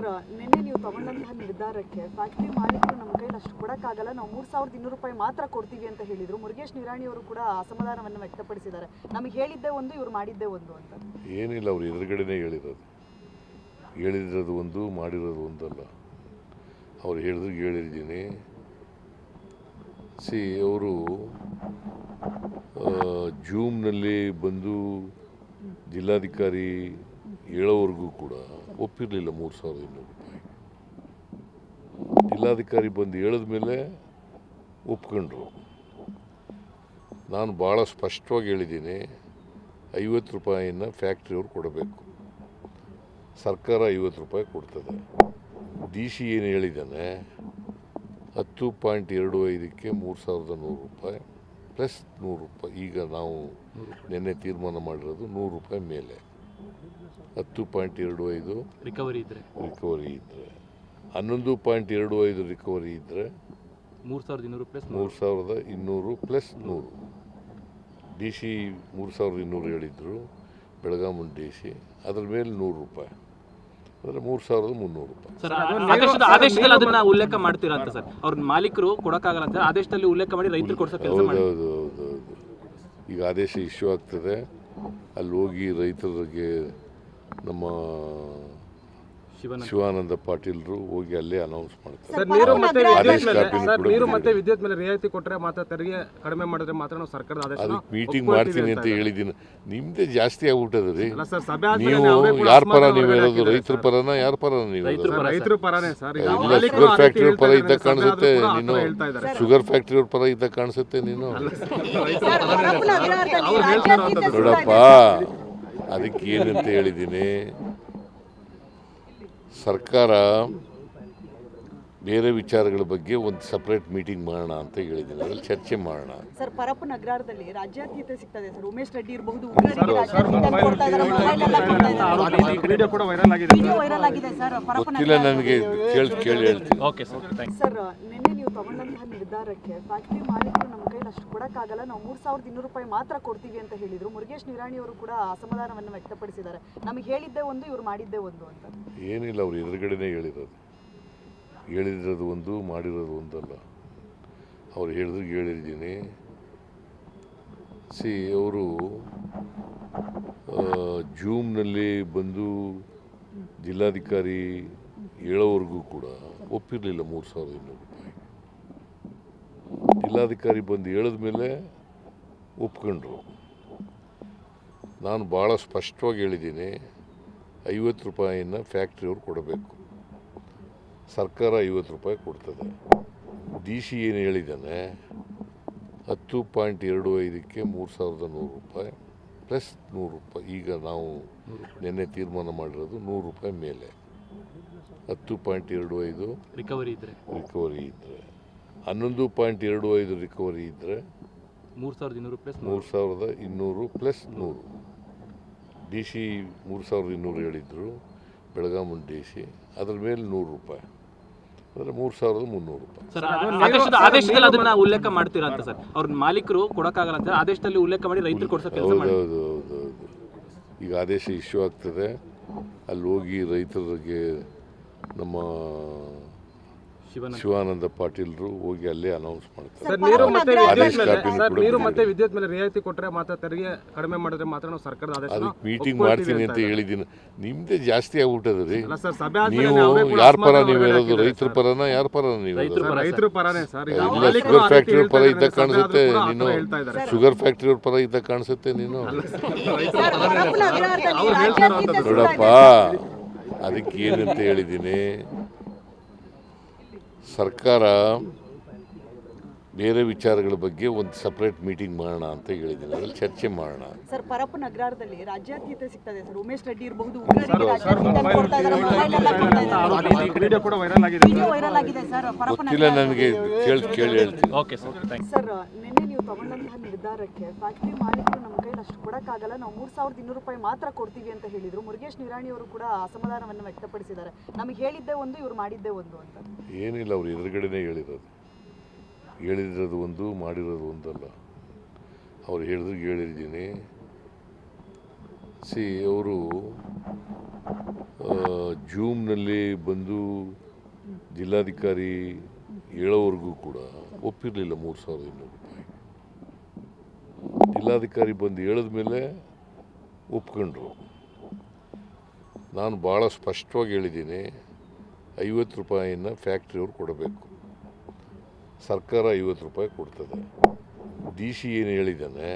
Sir, ನಿನ್ನೆ ನೀವು ತಗೊಂಡಂತಹ ನಿರ್ಧಾರಕ್ಕೆ ಫ್ಯಾಕ್ಟರಿ ಮಾಲೀಕರು ನಮ್ಮ ಕೈಲಿ ಅಷ್ಟು ಕೊಡೋಕ್ಕಾಗಲ್ಲ, ನಾವು 3,200 ರೂಪಾಯಿ ಮಾತ್ರ ಕೊಡ್ತೀವಿ ಅಂತ ಹೇಳಿದರು. ಮುರುಗೇಶ್ ನಿರಾಣಿ ಅವರು ಕೂಡ ಅಸಮಾಧಾನವನ್ನು ವ್ಯಕ್ತಪಡಿಸಿದ್ದಾರೆ. ನಮಗೆ ಹೇಳಿದ್ದೇ ಒಂದು, ಇವ್ರು ಮಾಡಿದ್ದೇ ಒಂದು ಅಂತ. ಏನಿಲ್ಲ, ಅವ್ರು ಎದುರುಗಡೆನೇ ಹೇಳಿರೋದು ಒಂದು, ಮಾಡಿರೋದು ಒಂದಲ್ಲ. ಅವ್ರು ಹೇಳಿದ್ದೀನಿ. ಅವರು ಜೂಮ್ನಲ್ಲಿ ಬಂದು ಜಿಲ್ಲಾಧಿಕಾರಿ ಹೇಳೋವರೆಗೂ ಕೂಡ ಒಪ್ಪಿರಲಿಲ್ಲ 3,200 ರೂಪಾಯಿ. ಜಿಲ್ಲಾಧಿಕಾರಿ ಬಂದು ಹೇಳಿದ ಮೇಲೆ ಒಪ್ಕೊಂಡ್ರು. ನಾನು ಭಾಳ ಸ್ಪಷ್ಟವಾಗಿ ಹೇಳಿದ್ದೀನಿ, 50 ರೂಪಾಯಿನ ಫ್ಯಾಕ್ಟ್ರಿಯವ್ರು ಕೊಡಬೇಕು, ಸರ್ಕಾರ 50 ರೂಪಾಯಿ ಕೊಡ್ತದೆ. ಡಿ ಸಿ ಏನು ಹೇಳಿದ್ದಾನೆ, 10.25ಕ್ಕೆ 3,100 ರೂಪಾಯಿ ಪ್ಲಸ್ 100 ರೂಪಾಯಿ. ಈಗ ನಾವು ನಿನ್ನೆ ತೀರ್ಮಾನ ಮಾಡಿರೋದು 100 ರೂಪಾಯಿ ಮೇಲೆ 10.25 ರಿಕವರಿ ಇದ್ದರೆ 11.25 ರಿಕವರಿ ಇದ್ದರೆ 3,200 ಪ್ಲಸ್ 100. ಡಿ ಸಿ 3,200 ಹೇಳಿದ್ರು, ಬೆಳಗಾವಿ ಡಿ ಸಿ. ಅದ್ರ ಮೇಲೆ 100 ರೂಪಾಯಿ, ಅಂದರೆ 3,300 ರೂಪಾಯಿ. ಸರ್, ಆದೇಶದಲ್ಲಿ ಅದನ್ನ ಉಲ್ಲೇಖ ಮಾಡ್ತೀರಾ ಅಂತ ಸರ್? ಅವ್ರ ಮಾಲೀಕರು ಕೊಡೋಕ್ಕಾಗಲ್ಲ ಅಂತ ಆದೇಶದಲ್ಲಿ ಉಲ್ಲೇಖ ಮಾಡಿ ರೈತರು ಕೊಡಿಸೋ ಕೆಲಸ ಮಾಡಿ. ಹೌದು. ಈಗ ಆದೇಶ ಇಶ್ಯೂ ಆಗ್ತದೆ, ಅಲ್ಲಿ ಹೋಗಿ ರೈತರಿಗೆ ನಮ್ಮ ಶಿವಾನಂದ ಪಾಟೀಲ್ರು ಹೋಗಿ ಅಲ್ಲೇ ಅನೌನ್ಸ್ ಮಾಡ್ತಾರೆ. ನೀರು ಮತ್ತೆ ವಿದ್ಯುತ್ ಮೇಲೆ ರಿಯಾಯಿತಿ ಕೊಟ್ಟರೆ ಮಾತ್ರ, ತೆರಿಗೆ ಕಡಿಮೆ ಮಾಡಿದ್ರೆ ಮಾತ್ರ ನಾವು ಸರ್ಕಾರದ ಆದೇಶ ಅದಕ್ಕೆ ಮೀಟಿಂಗ್ ಮಾಡ್ತೀನಿ ಅಂತ ಹೇಳಿದ್ದೀನಿ. ನಿಮ್ದೇ ಜಾಸ್ತಿ ಆಗ್ಬಿಟ್ಟದ್ರಿ. ನೀವು ಯಾರ ಪರ ನೀವು ಹೇಳೋದು? ರೈತರ ಪರನ, ಯಾರ ಪರ ನೀವು? ರೈತರ ಪರನೇ ಸರ್. ಶುಗರ್ ಫ್ಯಾಕ್ಟ್ರಿ ಪರ ಇದ್ದ ಕಾಣಿಸುತ್ತೆ ನೀನು, ಶುಗರ್ ಫ್ಯಾಕ್ಟ್ರಿ ಪರ ಇದ್ದ ಕಾಣಿಸುತ್ತೆ ನೀನು. ನೋಡಪ್ಪ, ಅದಕ್ಕೆ ಏನಂತ ಹೇಳಿದ್ದೀನಿ, ಸರ್ಕಾರ ಬೇರೆ ವಿಚಾರಗಳ ಬಗ್ಗೆ ಒಂದು ಸಪ್ರೇಟ್ ಮೀಟಿಂಗ್ ಮಾಡೋಣ ಅಂತ ಹೇಳಿದ್ದೀನಿ. ಅದ್ರಲ್ಲಿ ಚರ್ಚೆ ಮಾಡೋಣ. ಸರ್, ಪರಪ್ಪನ ಅಗ್ರಹಾರದಲ್ಲಿ ರಾಜ್ಯಾತೀತ ಸಿಗ್ತದೆ ಸರ್. ಉಮೇಶ್ ರೆಡ್ಡಿ ಇರಬಹುದು, ಗೊತ್ತಿಲ್ಲ ನನಗೆ, ಕೇಳಿ ಹೇಳ್ತೀನಿ. ಸರ್, ನಿನ್ನೆ ನೀವು ತಗೊಂಡಂತಹ ನಿರ್ಧಾರಕ್ಕೆ ಫ್ಯಾಕ್ಟರಿ ಮಾಲೀಕರು ನಮ್ಮ ಕೈಲಿ ಅಷ್ಟು ಕೊಡೋಕ್ಕಾಗಲ್ಲ, ನಾವು 3,200 ರೂಪಾಯಿ ಮಾತ್ರ ಕೊಡ್ತೀವಿ ಅಂತ ಹೇಳಿದರು. ಮುರುಗೇಶ್ ನಿರಾಣಿ ಅವರು ಕೂಡ ಅಸಮಾಧಾನವನ್ನು ವ್ಯಕ್ತಪಡಿಸಿದ್ದಾರೆ. ನಮಗೆ ಹೇಳಿದ್ದೇ ಒಂದು, ಇವ್ರು ಮಾಡಿದ್ದೇ ಒಂದು ಅಂತ. ಏನಿಲ್ಲ, ಅವ್ರು ಎದುರುಗಡೆನೇ ಹೇಳಿರೋದು ಒಂದು, ಮಾಡಿರೋದು ಒಂದಲ್ಲ. ಅವ್ರು ಹೇಳಿದ್ದೀನಿ. ಅವರು ಜೂಮ್ನಲ್ಲಿ ಬಂದು ಜಿಲ್ಲಾಧಿಕಾರಿ ಹೇಳೋವರೆಗೂ ಕೂಡ ಒಪ್ಪಿರಲಿಲ್ಲ 3,200 ರೂಪಾಯಿ. ಜಿಲ್ಲಾಧಿಕಾರಿ ಬಂದು ಹೇಳಿದ ಮೇಲೆ ಒಪ್ಕೊಂಡ್ರು. ನಾನು ಭಾಳ ಸ್ಪಷ್ಟವಾಗಿ ಹೇಳಿದ್ದೀನಿ, 50 ರೂಪಾಯಿನ ಫ್ಯಾಕ್ಟ್ರಿಯವ್ರು ಕೊಡಬೇಕು, ಸರ್ಕಾರ 50 ರೂಪಾಯಿ ಕೊಡ್ತದೆ. ಡಿ ಸಿ ಏನು ಹೇಳಿದ್ದಾನೆ, 10.25ಕ್ಕೆ 3,100 ರೂಪಾಯಿ ಪ್ಲಸ್ 100 ರೂಪಾಯಿ. ಈಗ ನಾವು ನಿನ್ನೆ ತೀರ್ಮಾನ ಮಾಡಿರೋದು 100 ರೂಪಾಯಿ ಮೇಲೆ 10.25 ರಿಕವರಿ ಇದ್ದರೆ 11.25 ರಿಕವರಿ ಇದ್ದರೆ 3,200 ಪ್ಲಸ್ 100. ಡಿ ಸಿ 3,200 ಹೇಳಿದ್ರು, ಬೆಳಗಾವಿ ಡಿ ಸಿ. ಅದ್ರ ಮೇಲೆ 100 ರೂಪಾಯಿ, ಅಂದರೆ 3,300 ರೂಪಾಯಿ. ಸರ್, ಆದೇಶದಲ್ಲಿ ಅದನ್ನ ಉಲ್ಲೇಖ ಮಾಡ್ತೀರಾ ಅಂತ ಸರ್? ಅವ್ರ ಮಾಲೀಕರು ಕೊಡೋಕ್ಕಾಗಲ್ಲ ಅಂತ ಆದೇಶದಲ್ಲಿ ಉಲ್ಲೇಖ ಮಾಡಿ ರೈತರು ಕೊಡಿಸೋ ಕೆಲಸ ಮಾಡಿ. ಹೌದು. ಈಗ ಆದೇಶ ಇಶ್ಯೂ ಆಗ್ತದೆ, ಅಲ್ಲಿ ಹೋಗಿ ರೈತರಿಗೆ ನಮ್ಮ ಶಿವಾನಂದ ಪಾಟೀಲ್ರು ಹೋಗಿ ಅಲ್ಲೇ ಅನೌನ್ಸ್ ಮಾಡ್ತಾರೆ. ನೀರು ಮತ್ತೆ ವಿದ್ಯುತ್ ಮೇಲೆ ರಿಯಾಯಿತಿ ಕೊಟ್ಟರೆ ಮಾತ್ರ, ತೆರಿಗೆ ಕಡಿಮೆ ಮಾಡಿದ್ರೆ ಮಾತ್ರ ನಾವು ಸರ್ಕಾರದ ಆದೇಶ. ಅದಕ್ಕೆ ಮೀಟಿಂಗ್ ಮಾಡ್ತೀನಿ ಅಂತ ಹೇಳಿದ್ದೀನಿ. ನಿಮ್ದೇ ಜಾಸ್ತಿ ಆಗ್ಬಿಟ್ಟದ್ರಿ. ನೀವು ಯಾರ ಪರ ನೀವು ಹೇಳೋದು? ರೈತರ ಪರನ, ಯಾರ ಪರ ನೀವು? ರೈತರ ಪರನೇ ಸರ್. ಶುಗರ್ ಫ್ಯಾಕ್ಟ್ರಿ ಪರ ಇದ್ದ ಕಾಣಿಸುತ್ತೆ ನೀನು, ಶುಗರ್ ಫ್ಯಾಕ್ಟ್ರಿ ಪರ ಇದ್ದ ಕಾಣಿಸುತ್ತೆ ನೀನು. ನೋಡಪ್ಪ, ಅದಕ್ಕೆ ಏನಂತ ಹೇಳಿದ್ದೀನಿ, ಸರ್ಕಾರ ಬೇರೆ ವಿಚಾರಗಳ ಬಗ್ಗೆ ಒಂದು ಸಪ್ರೇಟ್ ಮೀಟಿಂಗ್ ಮಾಡೋಣ ಅಂತ ಹೇಳಿದ್ದೀನಿ. ಅದ್ರಲ್ಲಿ ಚರ್ಚೆ ಮಾಡೋಣ. ಸರ್, ಪರಪ್ಪನ ಅಗ್ರಹಾರದಲ್ಲಿ ರಾಜ್ಯಾತೀತ ಸಿಗ್ತದೆ ಸರ್. ಉಮೇಶ್ ರೆಡ್ಡಿ ಇರಬಹುದು, ಗೊತ್ತಿಲ್ಲ ನನಗೆ, ಕೇಳಿ ಹೇಳ್ತೀನಿ. ಸರ್, ನಿನ್ನೆ ನೀವು ತಗೊಂಡಂತಹ ನಿರ್ಧಾರಕ್ಕೆ ಫ್ಯಾಕ್ಟರಿ ಮಾಲೀಕರು ನಮ್ಮ ಕೈಲಿ ಅಷ್ಟು ಕೊಡೋಕ್ಕಾಗಲ್ಲ, ನಾವು 3,200 ರೂಪಾಯಿ ಮಾತ್ರ ಕೊಡ್ತೀವಿ ಅಂತ ಹೇಳಿದರು. ಮುರುಗೇಶ್ ನಿರಾಣಿ ಅವರು ಕೂಡ ಅಸಮಾಧಾನವನ್ನು ವ್ಯಕ್ತಪಡಿಸಿದ್ದಾರೆ. ನಮಗೆ ಹೇಳಿದ್ದೇ ಒಂದು, ಇವ್ರು ಮಾಡಿದ್ದೇ ಒಂದು ಅಂತ. ಏನಿಲ್ಲ, ಅವ್ರು ಎದುರುಗಡೆನೇ ಹೇಳಿರೋದು ಒಂದು, ಮಾಡಿರೋದು ಒಂದಲ್ಲ. ಅವ್ರು ಹೇಳಿದ್ದೀನಿ. ಅವರು ಜೂಮ್ನಲ್ಲಿ ಬಂದು ಜಿಲ್ಲಾಧಿಕಾರಿ ಹೇಳೋವರೆಗೂ ಕೂಡ ಒಪ್ಪಿರಲಿಲ್ಲ 3,200 ರೂಪಾಯಿ. ಜಿಲ್ಲಾಧಿಕಾರಿ ಬಂದು ಹೇಳಿದ ಮೇಲೆ ಒಪ್ಕೊಂಡ್ರು. ನಾನು ಭಾಳ ಸ್ಪಷ್ಟವಾಗಿ ಹೇಳಿದ್ದೀನಿ, 50 ರೂಪಾಯಿನ ಫ್ಯಾಕ್ಟ್ರಿಯವ್ರು ಕೊಡಬೇಕು, ಸರ್ಕಾರ 50 ರೂಪಾಯಿ ಕೊಡ್ತದೆ. ಡಿ ಸಿ ಏನು ಹೇಳಿದ್ದಾನೆ,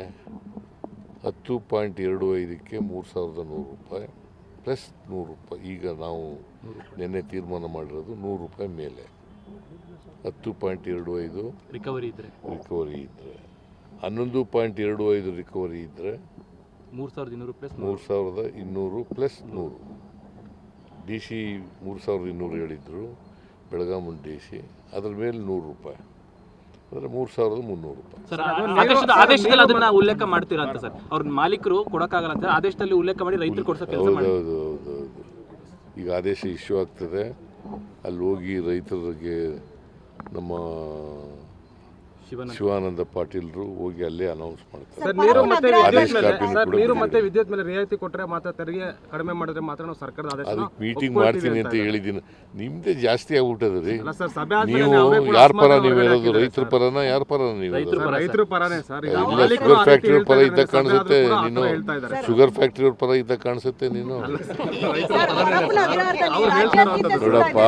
10.25ಕ್ಕೆ 3,100 ರೂಪಾಯಿ ಪ್ಲಸ್ 100 ರೂಪಾಯಿ. ಈಗ ನಾವು ನಿನ್ನೆ ತೀರ್ಮಾನ ಮಾಡಿರೋದು 100 ರೂಪಾಯಿ ಮೇಲೆ 10.25 ರಿಕವರಿ ಇದ್ರೆ ರಿಕವರಿ ಇದ್ದರೆ, 11.25 ರಿಕವರಿ ಇದ್ದರೆ 3,200 ಪ್ಲಸ್ 3,200 ಪ್ಲಸ್ 100. ಡಿ ಸಿ 3,200 ಹೇಳಿದ್ರು ಬೆಳಗಾವಿ ಡಿ ಸಿ, ಅದ್ರ ಮೇಲೆ 100 ರೂಪಾಯಿ, ಅಂದರೆ 3,300 ರೂಪಾಯಿ. ಸರ್ ಆದೇಶದಲ್ಲಿ ಅದನ್ನ ಉಲ್ಲೇಖ ಮಾಡ್ತೀರಾ ಅಂತ ಸರ್? ಅವ್ರ ಮಾಲೀಕರು ಕೊಡಕ್ಕಾಗಲ್ಲ ಅಂತ ಆದೇಶದಲ್ಲಿ ಉಲ್ಲೇಖ ಮಾಡಿ ರೈತರು ಕೊಡ್ಸೋ ಕೆಲಸ ಮಾಡಿ. ಹೌದು. ಈಗ ಆದೇಶ ಇಶ್ಯೂ ಆಗ್ತದೆ, ಅಲ್ಲಿ ಹೋಗಿ ರೈತರಿಗೆ ನಮ್ಮ ಶಿವಾನಂದ ಪಾಟೀಲ್ರು ಹೋಗಿ ಅಲ್ಲೇ ಅನೌನ್ಸ್ ಮಾಡ್ತಾರೆ. ಸರ್, ನೀರು ಮತ್ತೆ ಆದೇಶ ವಿದ್ಯುತ್ ಮೇಲೆ ಕಾಪಿನೂ ಸರ್, ಕೂಡ ನೀರು ಕೊಟ್ಟಿದ್ದೀವಿ. ಮತ್ತೆ ವಿದ್ಯುತ್ ಮೇಲೆ ರಿಯಾಯಿತಿ ಕೊಟ್ಟರೆ ಮಾತ್ರ, ತೆರಿಗೆ ಕಡಿಮೆ ಮಾಡಿದ್ರೆ ಮಾತ್ರ ನಾವು ಸರ್ಕಾರದ ಆದೇಶ ಅದಕ್ಕೆ ಮೀಟಿಂಗ್ ಮಾಡ್ತೀನಿ ಅಂತ ಹೇಳಿದ್ದೀನಿ. ನಿಮ್ದೇ ಜಾಸ್ತಿ ಆಗ್ಬಿಟ್ಟದ ರೀ. ಅಲ್ಲ ಸರ್, ಸಭೆ ಆದ್ಮೇಲೆ ನೀವು ನಾವೇ ಕೂಡ ಯಾರ ಪರ ಅಸಮಾಧಾನ ನೀವು ಹೇಳೋದು? ಹೊರಗಡೆ ರೈತರ ಪರನ ಯಾರ ಪರ ನೀವು ಹೇಳೋದು? ರೈತರ ಪರನೇ ಸರ್. ಈಗ ಇಲ್ಲ, ಮಾಲೀಕರು ಶುಗರ್ ಆ ರೀತಿ ಫ್ಯಾಕ್ಟ್ರಿ ಹೇಳ್ತಾ ಪರ ಇದ್ದಾರೆ, ಇದ್ದ ಸಭೆ ಆದ್ರೂ ಕಾಣಿಸುತ್ತೆ ಕೂಡ ಆ ಥರ ನೀನು. ಹೇಳ್ತಾ ಇದ್ದಾರೆ. ಶುಗರ್ ಫ್ಯಾಕ್ಟ್ರಿ ಪರ ಇದ್ದ ಕಾಣಿಸುತ್ತೆ ನೀನು. ಅವ್ರು ಹೇಳ್ತಾ ಇರೋಂಥದ್ದು. ನೋಡಪ್ಪ,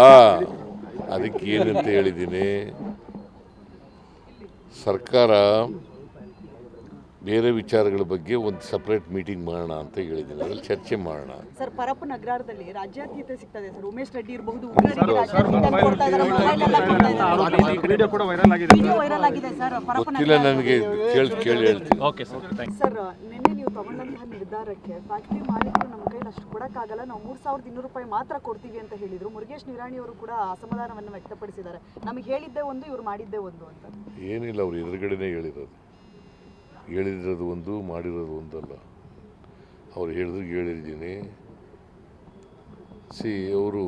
ಅದಕ್ಕೆ ಏನಂತ ಹೇಳಿದ್ದೀನಿ, ಸರ್ಕಾರ ಬೇರೆ ವಿಚಾರಗಳ ಬಗ್ಗೆ ಒಂದು ಸಪ್ರೇಟ್ ಮೀಟಿಂಗ್ ಮಾಡೋಣ ಅಂತ ಹೇಳಿದ್ದೀನಿ, ಅದ್ರಲ್ಲಿ ಚರ್ಚೆ ಮಾಡೋಣ. ಸರ್, ಪರಪ್ಪನ ಅಗ್ರಹಾರದಲ್ಲಿ ರಾಜ್ಯಾತೀತ ಸಿಗ್ತದೆ ಸರ್. ಉಮೇಶ್ ರೆಡ್ಡಿ ಇರಬಹುದು, ಉಗ್ರರಿಗೆ ರಾಜ್ಯಾತೀತ ಕೊಡ್ತಾ ಇದ್ದಾರೆ, ಮೊಬೈಲ್ ಎಲ್ಲ ಕೊಡ್ತಾ ಇದ್ದಾರೆ. ವಿಡಿಯೋ ಕೂಡ ವೈರಲ್ ಆಗಿದೆ. ವಿಡಿಯೋ ವೈರಲ್ ಆಗಿದೆ ಸರ್. ಪರಪ್ಪನ ಗೊತ್ತಿಲ್ಲ ನನಗೆ, ಕೇಳಿ ಹೇಳ್ತೀನಿ. Okay sir, thanks. ಸರ್, ನಿನ್ನೆ ನೀವು ತಗೊಂಡಂತಹ ನಿರ್ಧಾರಕ್ಕೆ ಫ್ಯಾಕ್ಟ್ರಿ ಮಾಲೀಕರು ನಮ್ಮ ಕೈಲಿ ಅಷ್ಟು ಕೊಡಕ್ಕಾಗಲ್ಲ, ನಾವು 3,200 ರೂಪಾಯಿ ಮಾತ್ರ ಕೊಡ್ತೀವಿ ಅಂತ ಹೇಳಿದ್ರು. ಮುರುಗೇಶ್ ನಿರಾಣಿ ಅವರು ಕೂಡ ಅಸಮಾಧಾನವನ್ನು ವ್ಯಕ್ತಪಡಿಸಿದ್ದಾರೆ. ನಮಗೆ ಹೇಳಿದ್ದೇ ಒಂದು, ಇವ್ರು ಮಾಡಿದ್ದೇ ಒಂದು ಅಂತ. ಏನಿಲ್ಲ, ಅವ್ರು ಎದುರುಗಡೆನೇ ಹೇಳಿರೋದು ಒಂದು, ಮಾಡಿರೋದು ಒಂದಲ್ಲ. ಅವ್ರು ಹೇಳಿದ್ದೀನಿ. ಅವರು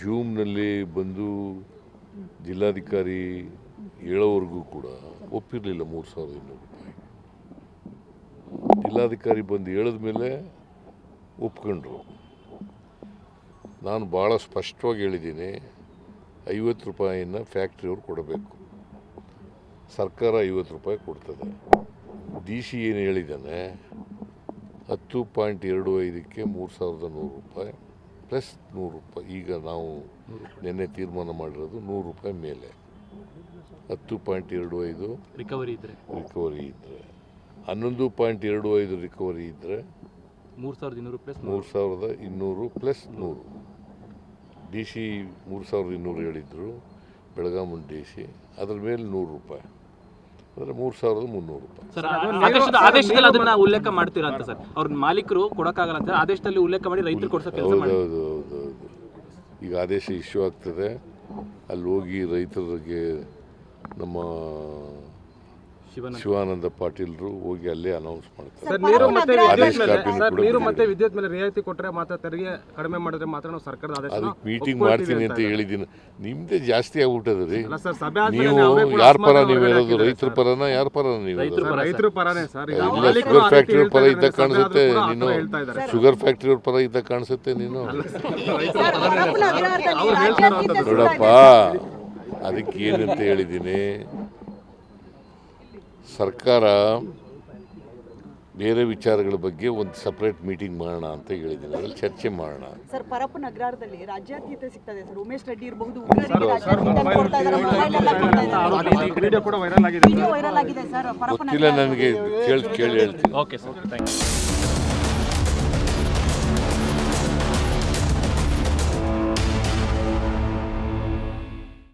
ಜೂಮ್ನಲ್ಲಿ ಬಂದು ಜಿಲ್ಲಾಧಿಕಾರಿ ಹೇಳೋವರೆಗೂ ಕೂಡ ಒಪ್ಪಿರಲಿಲ್ಲ 3,200 ರೂಪಾಯಿ. ಜಿಲ್ಲಾಧಿಕಾರಿ ಬಂದು ಹೇಳಿದ ಮೇಲೆ ಒಪ್ಕೊಂಡ್ರು. ನಾನು ಭಾಳ ಸ್ಪಷ್ಟವಾಗಿ ಹೇಳಿದ್ದೀನಿ, 50 ರೂಪಾಯಿನ ಫ್ಯಾಕ್ಟ್ರಿಯವ್ರು ಕೊಡಬೇಕು, ಸರ್ಕಾರ 50 ರೂಪಾಯಿ ಕೊಡ್ತದೆ. ಡಿ ಸಿ ಏನು ಹೇಳಿದ್ದಾನೆ, 10.25ಕ್ಕೆ 3,100 ರೂಪಾಯಿ ಪ್ಲಸ್ 100 ರೂಪಾಯಿ. ಈಗ ನಾವು ನಿನ್ನೆ ತೀರ್ಮಾನ ಮಾಡಿರೋದು 100 ರೂಪಾಯಿ ಮೇಲೆ 10.25 ರಿಕವರಿ ಇದ್ರೆ ರಿಕವರಿ ಇದ್ದರೆ, 11.25 ರಿಕವರಿ ಇದ್ದರೆ 3,200 ಪ್ಲಸ್ 3,200 ಪ್ಲಸ್ 100. ಡಿ ಸಿ 3,200 ಹೇಳಿದ್ರು ಬೆಳಗಾವಿ ಡಿ ಸಿ, ಅದ್ರ ಮೇಲೆ 100 ರೂಪಾಯಿ, ಅಂದರೆ 3,300 ರೂಪಾಯಿ. ಸರ್, ಆದೇಶದಲ್ಲಿ ಅದನ್ನ ಉಲ್ಲೇಖ ಮಾಡ್ತೀರಾ ಅಂತ ಸರ್? ಅವ್ರ ಮಾಲೀಕರು ಕೊಡಕ್ಕಾಗಲ್ಲ ಅಂತ ಆದೇಶದಲ್ಲಿ ಉಲ್ಲೇಖ ಮಾಡಿ ರೈತರು ಕೊಡ್ಸೋ ಕೆಲಸ ಮಾಡಿ. ಹೌದು. ಈಗ ಆದೇಶ ಇಶ್ಯೂ ಆಗ್ತದೆ, ಅಲ್ಲಿ ಹೋಗಿ ರೈತರಿಗೆ ನಮ್ಮ ಶಿವಾನಂದ ಪಾಟೀಲ್ರು ಹೋಗಿ ಅಲ್ಲೇ ಅನೌನ್ಸ್ ಮಾಡ್ತಾರೆ. ಸರ್, ನೀರು ಮತ್ತೆ ಆದೇಶ ವಿದ್ಯುತ್ ಮೇಲೆ ಕಾಪಿನೂ ಸರ್, ಕೂಡ ನೀರು ಕೊಟ್ಟಿದ್ದೀವಿ. ಮತ್ತೆ ವಿದ್ಯುತ್ ಮೇಲೆ ರಿಯಾಯಿತಿ ಕೊಟ್ಟರೆ ಮಾತ್ರ, ತೆರಿಗೆ ಕಡಿಮೆ ಮಾಡಿದ್ರೆ ಮಾತ್ರ ನಾವು ಸರ್ಕಾರದ ಆದೇಶ ಅದಕ್ಕೆ ಮೀಟಿಂಗ್ ಮಾಡ್ತೀನಿ ಅಂತ ಹೇಳಿದ್ದೀನಿ. ನಿಮ್ದೇ ಜಾಸ್ತಿ ಆಗ್ಬಿಟ್ಟದ ರೀ. ಅಲ್ಲ ಸರ್, ಸಭೆ ಆದ್ಮೇಲೆ ನೀವು ನಾವೇ ಕೂಡ ಯಾರ ಪರ ಅಸಮಾಧಾನ ನೀವು ಹೊರಗಡೆ ಹೇಳೋದು? ಹಾಕಿದ್ದಾರೆ ರೈತರ ಪರನ ಯಾರ ಪರ ನೀವು ಹೇಳೋದು? ರೈತರ ಪರನೇ ಸರ್. ಈಗ ಇಲ್ಲ, ಮಾಲೀಕರು ಶುಗರ್ ಆ ರೀತಿ ಫ್ಯಾಕ್ಟ್ರಿ ಹೇಳ್ತಾ ಪರ ಇದ್ದಾರೆ, ಇದ್ದ ಸಭೆ ಆದ್ರೂ ಕಾಣಿಸುತ್ತೆ ಕೂಡ ಆ ನೀನು. ಥರ ಹೇಳ್ತಾ ಇದ್ದಾರೆ. ಶುಗರ್ ಫ್ಯಾಕ್ಟ್ರಿ ಪರ ಇದ್ದ ಕಾಣಿಸುತ್ತೆ ನೀನು. ಪರಪ್ಪನ ಅಗ್ರಹಾರದಲ್ಲಿ ಅವ್ರು ಹೇಳ್ತಾ ಇರೋಂಥದ್ದು. ನೋಡಪ್ಪ, ಅದಕ್ಕೆ ಏನಂತ ಹೇಳಿದ್ದೀನಿ, ಸರ್ಕಾರ ಬೇರೆ ವಿಚಾರಗಳ ಬಗ್ಗೆ ಒಂದು ಸಪ್ರೇಟ್ ಮೀಟಿಂಗ್ ಮಾಡೋಣ ಅಂತ ಹೇಳಿದ್ದೀನಿ, ಅದ್ರಲ್ಲಿ ಚರ್ಚೆ ಮಾಡೋಣ. ಸರ್, ಪರಪ್ಪನ ಅಗ್ರಹಾರದಲ್ಲಿ ರಾಜ್ಯಾತೀತ ಸಿಗ್ತದೆ ಸರ್. ಉಮೇಶ್ ರೆಡ್ಡಿ ಇರಬಹುದು, ಉಗ್ರರಿಗೆ ರಾಜ್ಯಾತೀತ ಕೊಡ್ತಾ ಇದ್ದಾರೆ, ಮೊಬೈಲ್ ಎಲ್ಲ ಕೊಡ್ತಾ ಇದ್ದಾರೆ. ವಿಡಿಯೋ ಕೂಡ ವೈರಲ್ ಆಗಿದೆ. ವಿಡಿಯೋ ವೈರಲ್ ಆಗಿದೆ ಸರ್. ಪರಪ್ಪನ ಗೊತ್ತಿಲ್ಲ ನನಗೆ, ಕೇಳಿ ಹೇಳ್ತೀನಿ. Okay sir, thanks.